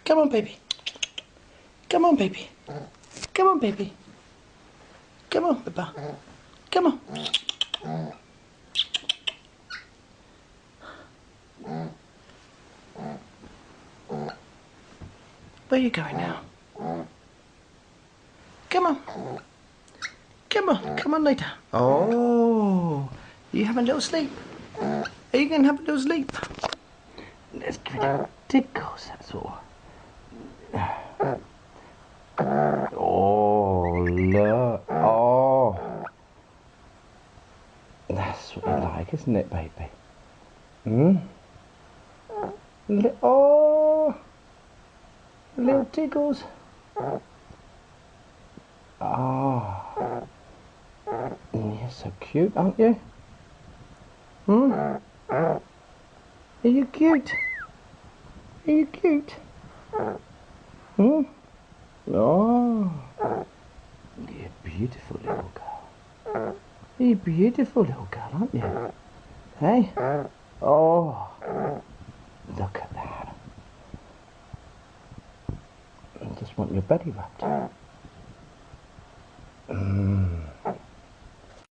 Come on, baby. Come on, baby. Come on, baby. Come on, Pippa. Come on. Where are you going now? Come on. Come on. Come on, lay down. Oh, you having a little sleep? Are you going to have a little sleep? Let's give it a tickles, that's all. Oh, look. Oh. That's what you like, isn't it, baby? Hmm? Oh. Little tickles. Oh. You're so cute, aren't you? Hmm? Are you cute? Are you cute? Hmm? Oh. You're a beautiful little girl. You're a beautiful little girl, aren't you? Hey? Oh. Look at that. I just want your belly rubbed.